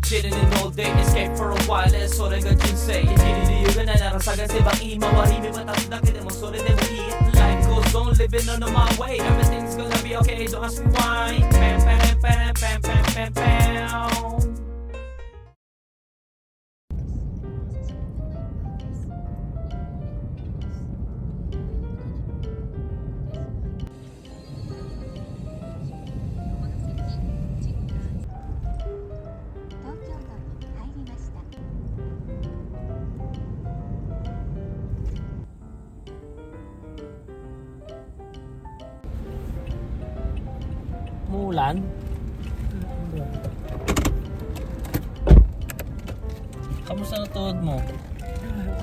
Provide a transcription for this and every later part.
Chilling in all day, escape for a while それが人生生きる理由がないなら探せば今は日々渡すだけでもそれでもいい Life goes on, living on my way Everything's gonna be okay, don't ask me why Pam, pam, pam, pam, pam, pam, pam Umuulan? Kamusta na tuhod mo?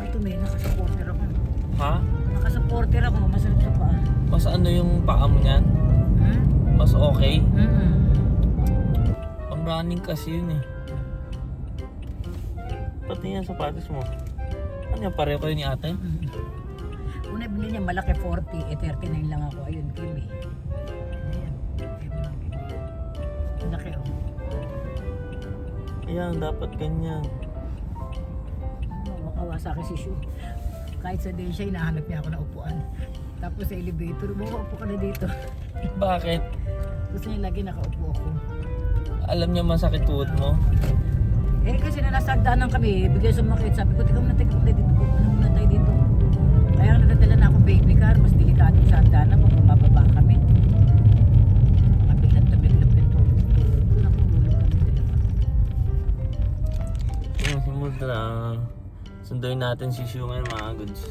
Ito may nakasupporter ako. Ha? Nakasupporter ako, masarap sa paa. Mas ano yung paa mo niyan? Mas okay? Pang running kasi yun eh. Pati yan sapatos mo. Ano yan, pareho kayo ni ate? Una bili niya malaki 40, 39 lang ako. Ayun, Kimi. Ayan. Laki oh. Ayan, dapat ganyan. Makawasaki si Shu. Kahit sa day siya, hinahanap niya ako na upuan. Tapos sa elevator, upo ka na dito. Bakit? Gusto niya lagi nakaupo ako. Alam niya masakit tuhod mo? Eh kasi na nasa hagdanan kami, bigla sumakit. Sabi ko, tika muna dito. Ano muna tayo dito? Kaya nadadala na akong baby car, mas delikado sa hagdanan, mababa kami. Mabiglang tabig-labig ito. Doon ako hulog kami talaga. Simula. Sunduin natin si Shu ngayon mga goods.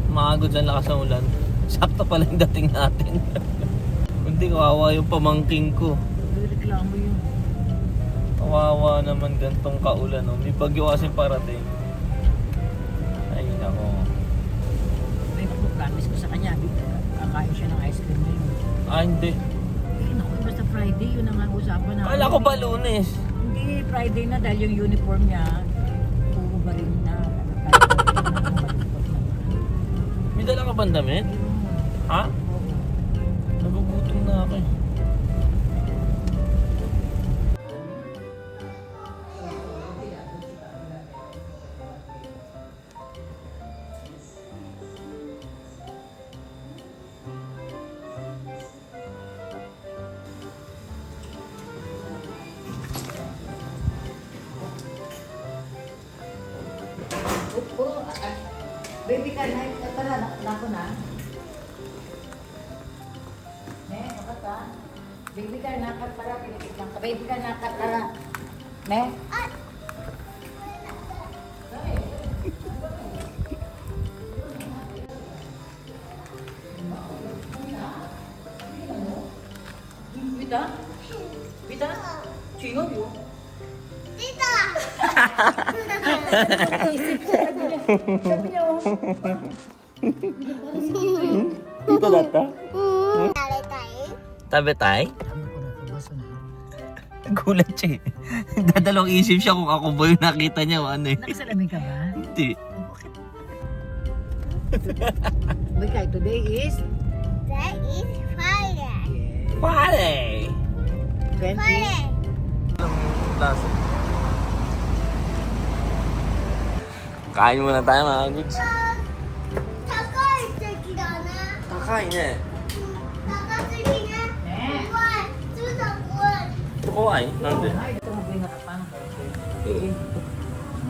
Mga goods, ang lakas ng ulan. Sakto pala yung dating natin. Hindi, kawawa yung pamangking ko. Reklamo yun. Kawawa naman gantong kaulan. No? May bagyo kasi parating. Ay nako. May promise ko sa kanya, kakain siya ng ice cream ngayon. Ah hindi. Eh naku, basta Friday, yun ang usapan namin. Kala ko ba Lunes? Hindi, Friday na dahil yung uniform niya, puro ba rin na. May dala ka bang damit? Ha? Nagugutom na ako eh. Baby ka na, tara, nako na. Ne, nakata. Baby ka na, tara, pinipit lang ka. Baby ka na, tara. Ne? Vita? Vita? Sino yun? Sabi niya, oh. Dito data? Tabi tay? Gulat siya eh. Dadalawang isip siya kung ako ba yung nakita niya o ano eh. Nakasalamin ka ba? Hindi. Okay, today is? Friday! 20? Kain muna tayo mga goods. Kakain eh. Ito ko ay. Nandun. Ay, ito mo bingat pa.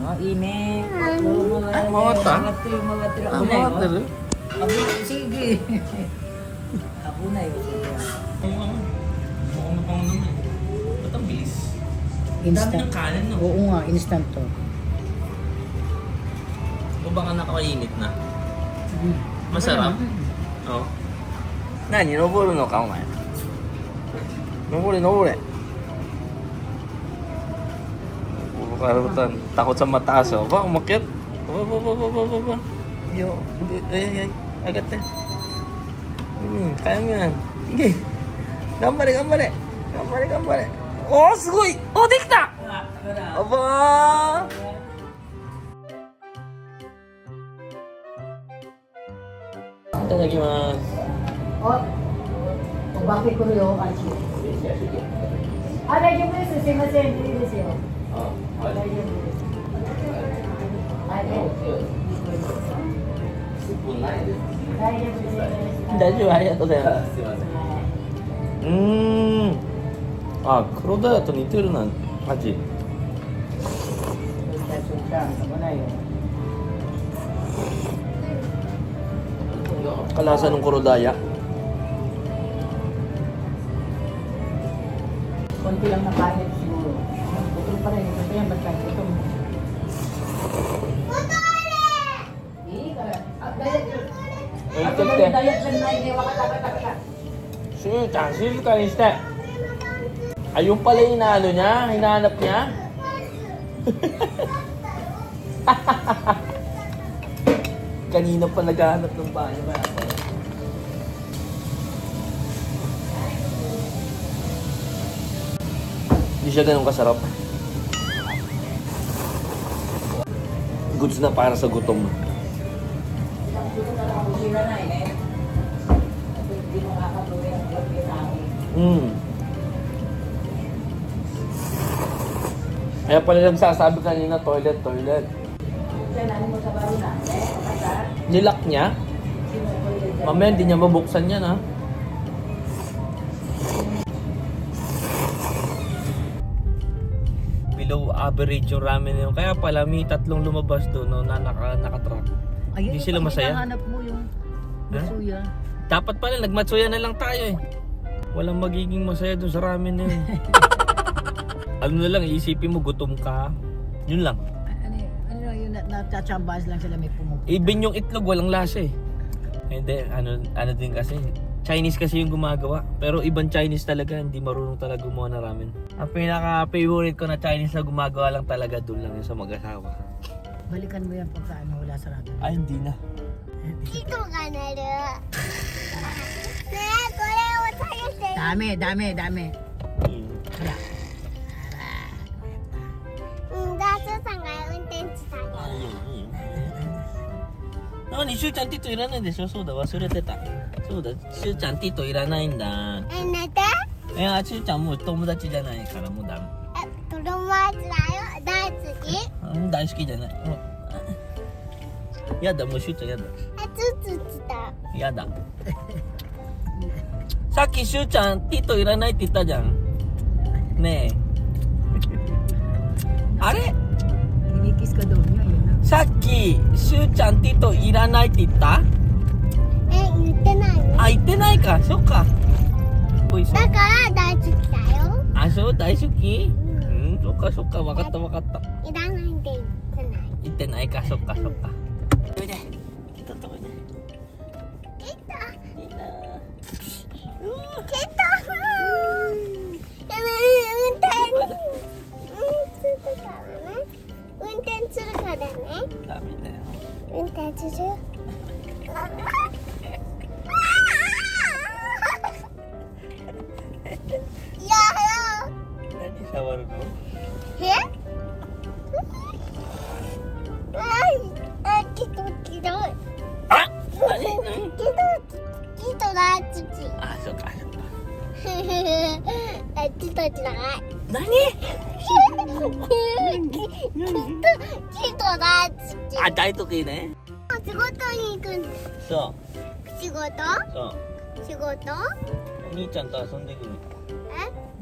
Oh, init. Ay, mawata. Mga tira. Ah, mga tira. Sige. Ako na yun. Mukhang napang naman. Ba't ang bilis? Ang dami ng kanin no? Oo nga, instant to. O baka nakakainit na? Masarap? Oo. Nani? Noboro no ka, omae? Nobore. Puro karutan. Takot sa mataas oh. Ba, umakyat? Ba. Yo. Ay. Agad na. Kaya mo yan. Sige. Gambare. Oh, sugoi! Oh, dekita! Aba! Itadakimasu. Oh, お化け来るよ、あっち。あ、大丈夫です。すいません。いいですよ。大丈夫です。はい。大丈夫です。大丈夫、ありがとうございます。あ、黒ダイヤと似てるな、味。Kalasa ng korodaya. Konti lang na kanin siguro. Gutom pa rin. Gutom yan, basta gutom. Diet lang na iniwa ka taka. Suyuchan, shizuka ni shite. Ayun pala yung inaano niya, hinahanap niya. Kanina pa naghahanap ng banyo. Hindi siya ganun kasarap. Goods na para sa gutom. Gutom na lang ako sila na eh. Hindi mo kakatuloy ang gabi namin. Kaya pala nagsasabi kanina, toilet. Siya, nani mo sa baro na. Kapasar. Nilak niya? Mamaya hindi niya mabuksan yan, ha? Below average yung ramen na yun. Kaya pala may tatlong lumabas doon no, na nakatrack. Hindi sila masaya. Hinahanap mo yung Matsuya. Dapat pala nagmatsuya na lang tayo eh. Walang magiging masaya doon sa ramen na yun. Ano na lang, iisipin mo gutom ka. Yun lang. Ano yung natachambas lang sila may pumupunta. Even yung itlog walang lasa eh. Hindi, ano din kasi. Chinese kasi yung gumagawa. Pero ibang Chinese talaga, hindi marunong talaga gumawa ng ramen. Ang pinaka-favorite ko na Chinese na gumagawa lang talaga doon lang yun sa mag-asawa. Balikan mo yan pagka wala sa ramen. Ay, hindi na. 糸が鳴るねえこれを下げて Dami. Wala. ダースさんが運転手さんが何しゅうちゃんティットいらないでしょそうだ忘れてたそうだしゅうちゃんティットいらないんだえ寝ていやしゅうちゃんもう友達じゃないからもうダメ子供はだよ大好き大好きじゃないもうやだもうしゅうちゃんやだつつつたやださっきしゅうちゃんティットいらないって言ったじゃんねえあれ Kinikis ka daw niya, yun na. さっきしゅうちゃんティットいらないって言った言ってないのあ言ってないかそっかおいしそうだから大好きだよあ、そう大好きそっかそっか、わかったわかったいらないって言ってない言ってないか、そっかそっかおいでちょっとおいで来たいいな来た運転するからねダメだよ運転する何触るのえきっとひどいあ何きっとだ土あ、そっかそっかちっとじゃない何きっとだ土あ、大得意ね仕事に行くんそ仕事うそう仕事お兄ちゃんと遊んでくる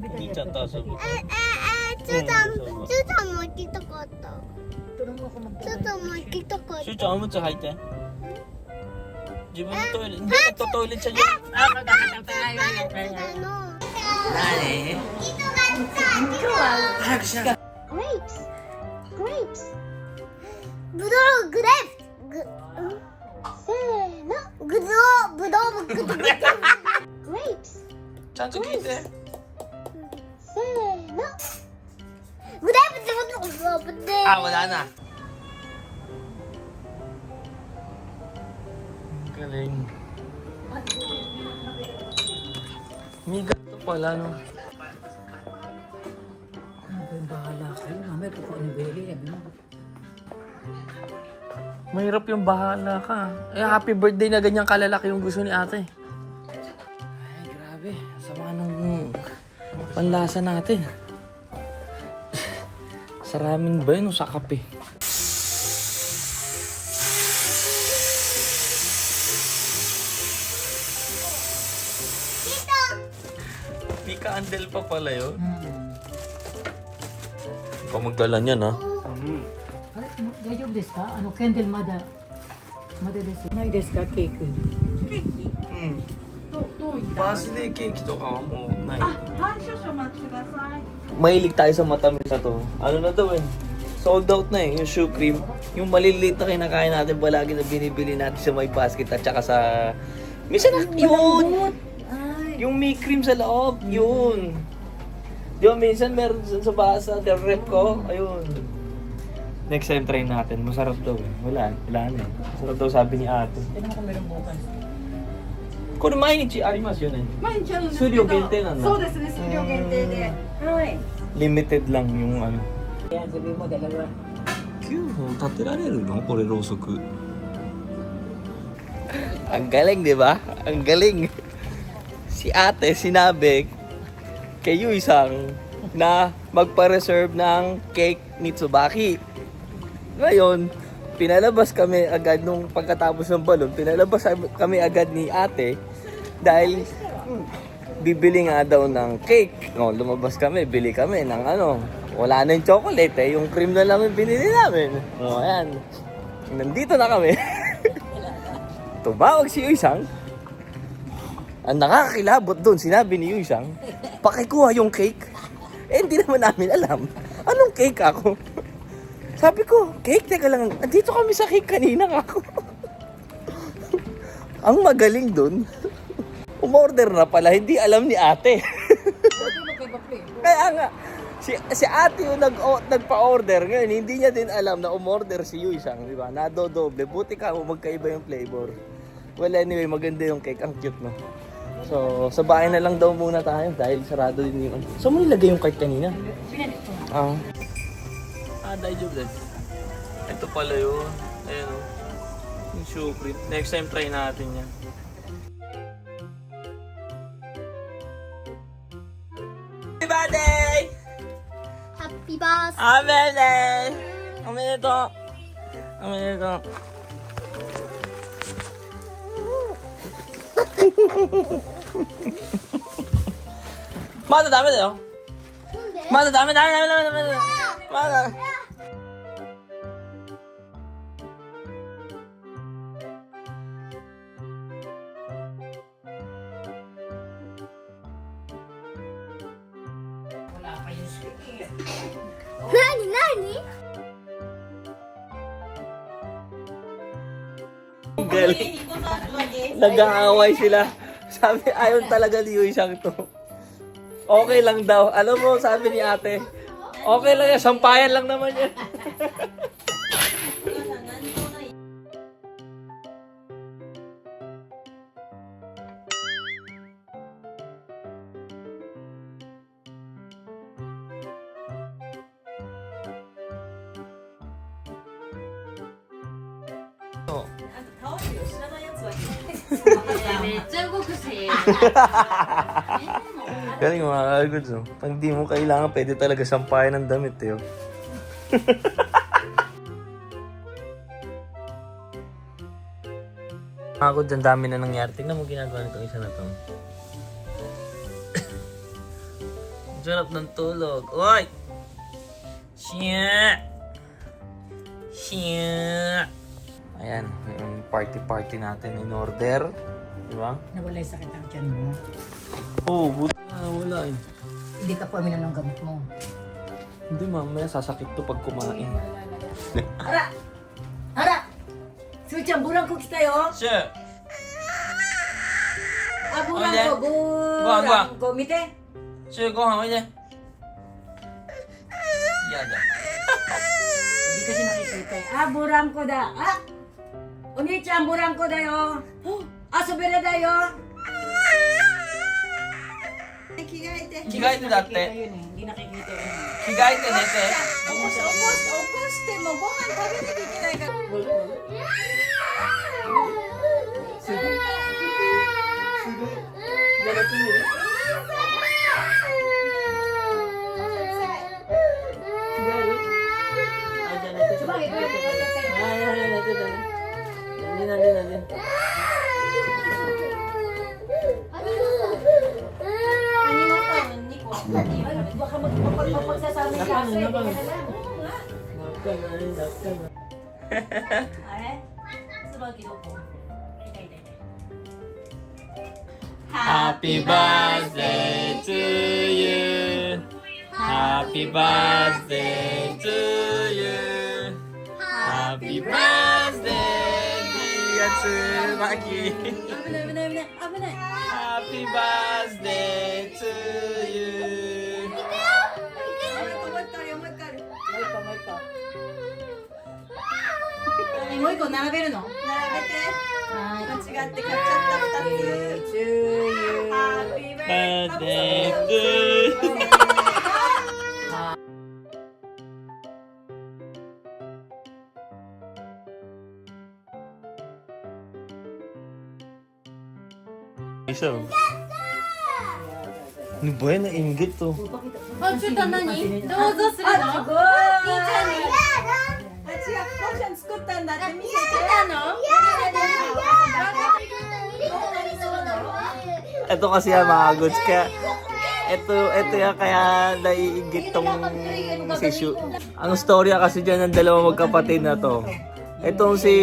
お兄ちゃんと遊ぶちゅうちゃんも行きたかったTulong mo ako mag- ちょっとも行きたかったしゅうちゃんおむつ履いて自分のトイレhindi nagto-toilet siya dyan 何早くしなかった grapes ぶどうグレープせーのぶどうグレープ grapes ちゃんと聞いてせーのグレープってあ、wala na galing may ganito pala no Ano ba yung bahala kayo? Mamaya po kung ano bili, sabi mo. mahirap yung bahala ka happy birthday na ganyang kalalaki yung gusto ni ate ay grabe Grabe, sama nung panlasa natin. Sa ramen ba yun o sa kape? Pika andel pa pala yun. Ikaw magdala niyan ha. Daijoubu desu ka? Candle mada desu. Nai desu ka, cake? Birthday cake to ka mo. Mahilig tayo sa matamis na to. Ano na daw eh. Sold out na eh. Yung shoe cream. Yung maliliit na kinakain natin palagi na binibili natin sa may basket at saka sa... Minsan na, yun! Yung may cream sa loob, yun. Di ba minsan meron sa basa, the rep ko, ayun. Next time try natin, masarap daw eh. Wala na eh. Masarap daw sabi ni ate. Tignan mo kung meron bukas. これ毎日ありますよね。毎日あるんですけど数量限定なんだ。そうですね、数量限定で。はい。 Limited lang yung ano. Yan, sabihin mo, dalawa. 9本立てられるのこれろうそく。Ang galing, di ba? Ang galing. Si ate sinabi kay Yui-san na magpa-reserve ng cake ni Tsubaki. Ngayon, pinalabas kami agad nung pagkatapos ng balon, pinalabas kami agad ni ate dahil bibili nga daw ng cake. No, lumabas kami, bili kami ng ano, wala na yung chocolate eh, yung cream na lang yung binili namin. O, ayan. Nandito na kami. Tumawag si Yui-san. Ang nakakakilabot doon, sinabi ni Yui-san, pakikuha yung cake. Eh, hindi naman namin alam. Anong cake ako? Sabi ko, cake? Teka lang, andito kami sa cake kanina ako. Ang magaling doon, umorder na pala, hindi alam ni ate. Kaya nga, si ate yung nagpa-order ngayon, hindi niya din alam na umorder si Yui-san, di ba? Nadodoble, buti ka magkaiba yung flavor. Well, anyway, maganda yung cake, ang cute no. So, sa bahay na lang daw muna tayo dahil sarado din yung... Saan mo nilagay yung cake kanina? Daijoubu desu. Ito pala yun. Ayan o. Yung shoe cream. Next time try natin yan. Happy birthday! Happy birthday! Happy birthday! Omedetou! Omedetou! Maだダメだよ。まだダメ。まだ。何 Galing. Nag-aaway sila. Sabi, ayaw talaga ni Yui-san to. Okay lang daw. Alam mo, sabi ni ate, okay lang yan. Sampayan lang naman yan. Galing mga goods, no? Pag di mo kailangan, pwede talaga sampayan ng damit, eh. Oh. Ako dyan, dami na nangyari. Tingnan mo ginagawa nitong isa na to. Sarap ng tulog. Oy! Siya! Ayan, yung party natin in order. Diba? Nawala yung sakit ang tiyan mo. Oo, buti na wala eh. Hindi ka pa uminom ng gamot mo. Hindi mamaya sasakit to pag kumain. Hara! Suichan, burang ko kita yo! Sure! Burang Oye. ko, burang ko. Mite? Sure, go home, oye. Yada. Hindi kasi nakikita eh. Burang ko da. Oni-chan, burang ko da yo. Asubere da yo. 着替えて。着替えてだっ Nakikita て。 yun eh. Hindi nakikita yun. 着替えて寝て。起こしてもご飯食べなきゃいけないから。 Galatin nila. Happy birthday to you. Happy birthday to you. Happy birthday, dear Tsubaki. Happy birthday to you. もう一個並べるの？並べて。間違って買っちゃった2つ。Happy Birthday to you. 'Isa. Ano ba yan? Nainggit to. あ、ちょっと何？どうぞするの？すごい。あ、違う、ポーちゃん作ったんだって見せて。Ito kasi yan mga goods. Kaya, ito yan kaya naiinggit tong si Shu. Ang storya kasi dyan ng dalawang magkapatid na to. Itong si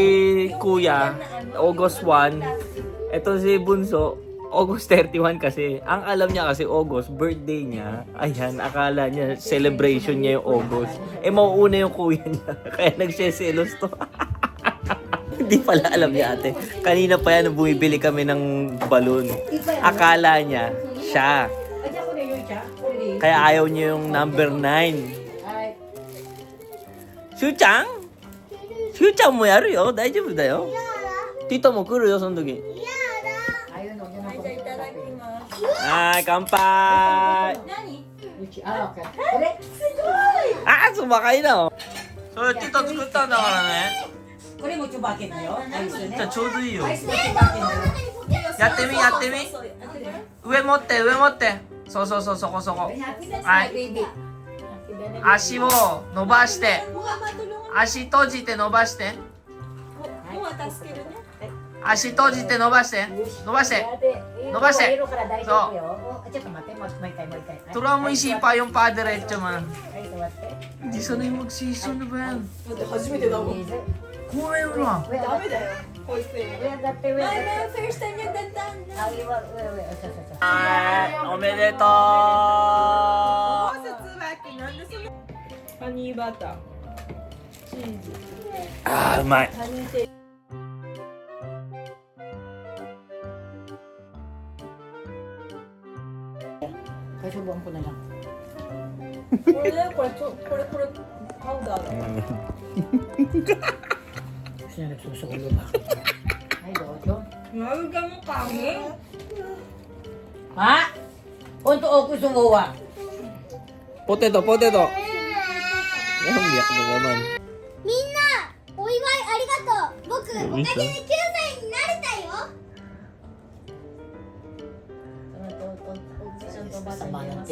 Kuya, August 1. Itong si Bunso, August 31 kasi. Ang alam niya kasi August, birthday niya. Ayan, akala niya celebration niya yung August. Eh, mauuna yung kuya niya. Kaya nagseselos to. Hindi pala alam niya ate. Kanina pa yan bumibili kami ng balon. Akala niya siya. Kaya ayaw niya yung number 9. Shu-chan? Shu-chan mo yaru yo. Daijoubu da yo. Tito mo kuru yo, その時。はい、乾杯。あ、sumakay na oh. So, Tito 作ったんだからね。これもちょばけだよ。アイスね。じゃあちょうどいいよ。アイスもちょばけだよ。やってみ、やってみ。上持って、上持って。そうそうそう、そこそこ。はい。足を伸ばして。足閉じて伸ばして。足閉じて伸ばして。伸ばして。伸ばして。そう。Turuan mo isipa yung pa diretso man. Hindi sanay mag-season na ba yan? 初めてだもん。 Kumain mo na. ダメだよ。保育園。前々フェスタにやったんだ。はい、おめでとう。なんでそのハニーバター、チーズ、あー、うまい。ハニーテイ。Kasubuan ko na lang. これね、これパウダーだ。 Kasi na nagsusulo ba? Ay, doon. Maluga mo kami. Ha? Unto ako sumuwa. Potato, potato. Yan, biyak na naman. みんなお祝いありがとう。僕おかげで9歳になれたよ。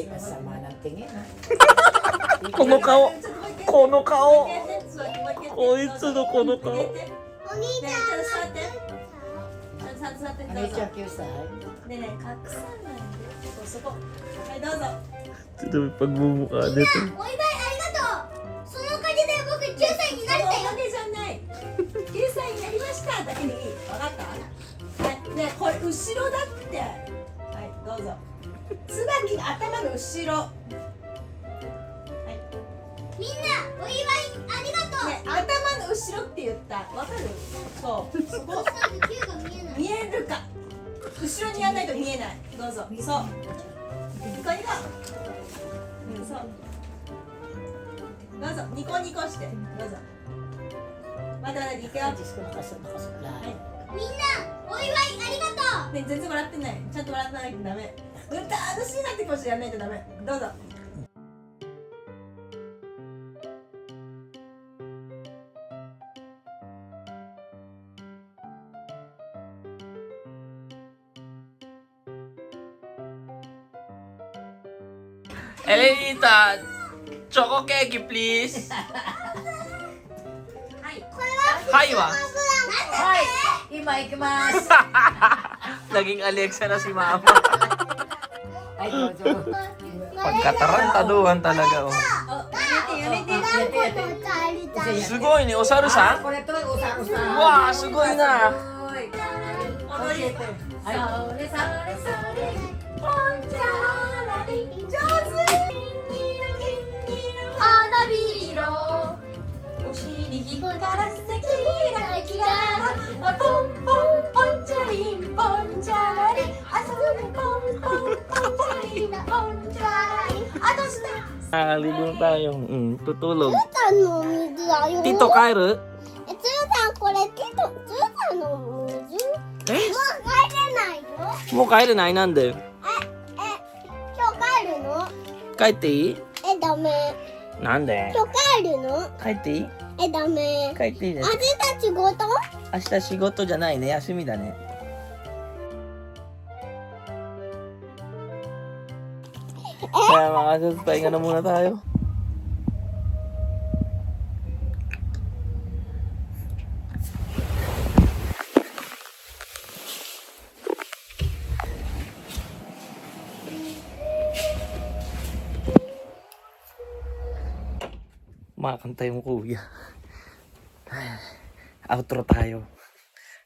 Kasama ng tingin, ha? この顔。この顔。こいつのこの顔。お兄ちね、ゃんちょっと座って。座ってどうぞ。 9歳? ねえねえ、隠さないで。そこ。はい、どうぞ。 Ito may pagmumukha みん dito. なお祝いありがとう。そのおかげで僕9歳になれたよ。わけじゃない。9歳になりましただけでいい。わかった？はい。ね、これ後ろだって。はい、どうぞ。椿が頭の後ろ。みんなお祝いありがとう。ね、頭の後ろって言った。わかる？そう。そこ。 9が見えない。見えるか。後ろにやらないと見えない。どうぞ。そう。ニコニコ。うん、そう。どうぞ。ニコニコして。どうぞ。まだまだいくよ。 みんなお祝いありがとう。ね、全然笑ってない。ちゃんと笑ってないとダメ。楽しいなってことやらないとダメ。どうぞ。Elenita, choco cake please. はいは。はい、今行きます。 Naging Alexa na si Mama. Ay, doon. Pagkatarantaduhan talaga oh. Oh, んこのおさるさん。すごいね、お猿さん。これとおさるさん。うわー、すごいな。教えて。はい。それそれそれポンチャラリ上手花びろお尻光らせてキラキラポンポンポンチャリンポンチャラリ遊ぶポンポンポンチャリンポンチャラリあとしたLigo na tayo. Tutulog. さんのお水だよ。 Tito, Kairo? つーさんこれつーさんのお水。えもう帰れないよ。もう帰れないなんで今日帰るの？帰っていいダメ。なんで今日帰るの？帰っていいダメ。帰っていいね明日仕事？明日仕事じゃないね。休みだね。Kaya mga sus, pahinga na muna tayo. Makakanta yung kuya. Outro tayo.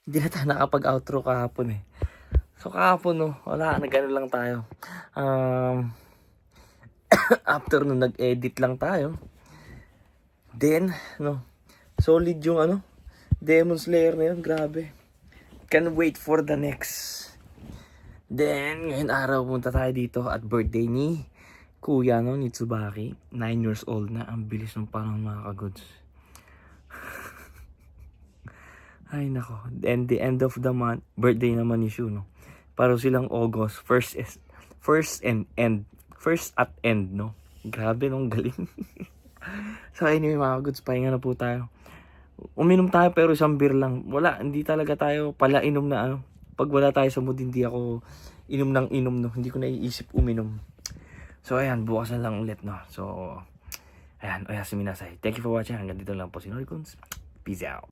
Hindi na tayo nakapag-outro kahapon eh. So kahapon no, wala, nag-ano lang tayo. After no, nag-edit lang tayo. Then, no, solid yung ano, Demon Slayer na yun, grabe. Can't wait for the next. Then, ngayon araw punta tayo dito at birthday ni Kuya, no, ni Tsubaki. 9 years old na. Ang bilis ng panahon mga kagods. Ay nako. And the end of the month, birthday naman ni Shu, no. Para silang August, first at end, no. Grabe nung galing. So anyway mga kagods, pahinga na po tayo. Uminom tayo pero isang beer lang. Wala, hindi talaga tayo pala inom na ano. Pag wala tayo sa mood, hindi ako inom ng inom, no. Hindi ko naiisip uminom. So ayan, bukas na lang ulit, no. So ayan, oyasuminasai. Thank you for watching. Hanggang dito lang po si Noricons. Peace out.